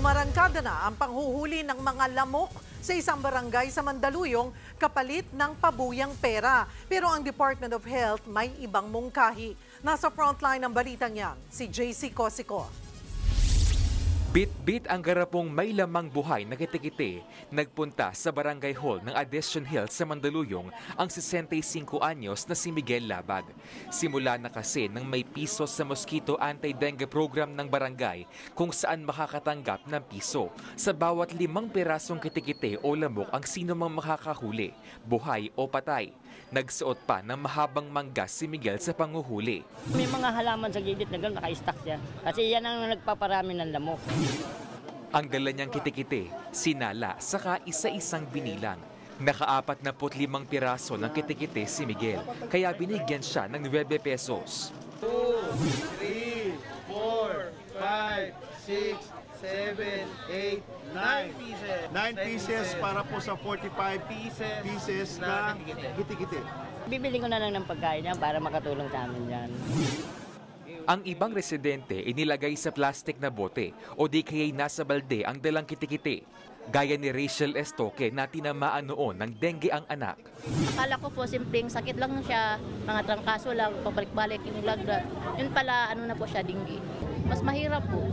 Umarangkada na ang panghuhuli ng mga lamok sa isang barangay sa Mandaluyong kapalit ng pabuyang pera. Pero ang Department of Health may ibang mungkahi. Nasa frontline ng balitang yan, si JC Cosico. Bit-bit ang garapong may lamang buhay na kitikite, nagpunta sa barangay hall ng Adhesion Hills sa Mandaluyong ang 65 anyos na si Miguel Labag. Simula na kasi nang may piso sa mosquito anti-dengue program ng barangay kung saan makakatanggap ng piso sa bawat 5 pirasong kitikite o lamok ang sino mang makakahuli, buhay o patay. Nagsuot pa ng mahabang manggas si Miguel sa panguhuli. May mga halaman sa gilid na gano'n, naka-stack siya. Kasi yan ang nagpaparami ng lamok. Ang dala niyang kitikite, sinala, saka isa-isang binilang. Naka-45 piraso ng kitikite si Miguel, kaya binigyan siya ng 9 pesos. 2, 3, 4, 5, 6, 7, 8, 9 pieces. 9 pieces para po sa 45 pieces na kitikite. Bibili ko na lang ng pagkain niya para makatulong sa amin yan. Ang ibang residente inilagay sa plastic na bote o di kaya'y nasa balde ang dalang kitikite. Gaya ni Rachel Estoque na tinamaan noon ng dengue ang anak. Akala ko po simpleng sakit lang siya, mga trangkaso lang, pabalik-balik yung lagdat. Yun pala, ano na po siya, dengue. Mas mahirap po.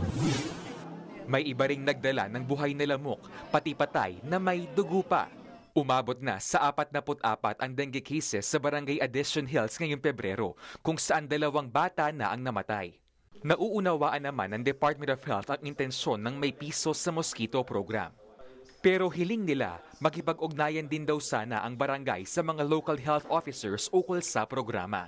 May iba ring nagdala ng buhay na lamok, pati patay na may dugo pa. Umabot na sa 44 ang dengue cases sa Barangay Adhesion Hills ngayong Pebrero, kung saan 2 bata na ang namatay. Nauunawaan naman ng Department of Health ang intensyon ng may piso sa mosquito program. Pero hiling nila, makipag-ugnayan din daw sana ang barangay sa mga local health officers ukol sa programa.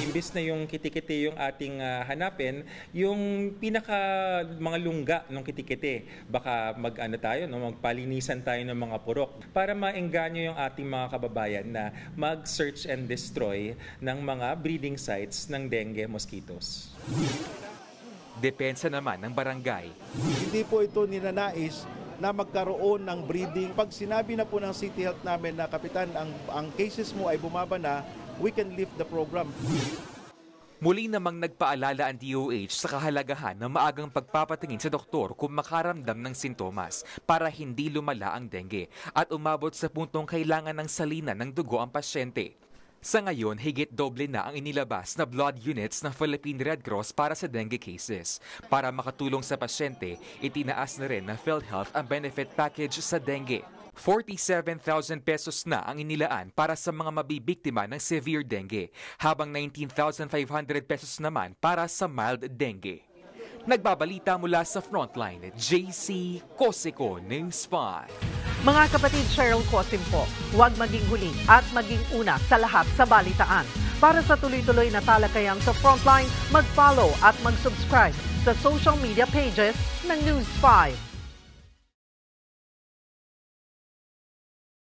Imbis na yung kitikite yung ating hanapin, yung pinaka mga lungga ng kitikite, baka magpalinisan tayo ng mga purok para maengganyo yung ating mga kababayan na mag-search and destroy ng mga breeding sites ng dengue mosquitoes. Depensa naman ng barangay. Hindi po ito ninanais na magkaroon ng breeding. Pag sinabi na po ng City Health namin na, Kapitan, ang cases mo ay bumaba na, we can lift the program. Muli namang nagpaalala ang DOH sa kahalagahan ng maagang pagpapatingin sa doktor kung makaramdam ng sintomas para hindi lumala ang dengue at umabot sa puntong kailangan ng salina ng dugo ang pasyente. Sa ngayon, higit doble na ang inilabas na blood units ng Philippine Red Cross para sa dengue cases. Para makatulong sa pasyente, itinaas na rin ng PhilHealth ang benefit package sa dengue. 47,000 pesos na ang inilaan para sa mga mabibiktima ng severe dengue, habang 19,500 pesos naman para sa mild dengue. Nagbabalita mula sa Frontline, JC Cosico, News 5. Mga kapatid, Cheryl Cosim po, huwag maging huli at maging una sa lahat sa balitaan. Para sa tuloy-tuloy na talakayang sa Frontline, mag-follow at mag-subscribe sa social media pages ng News 5.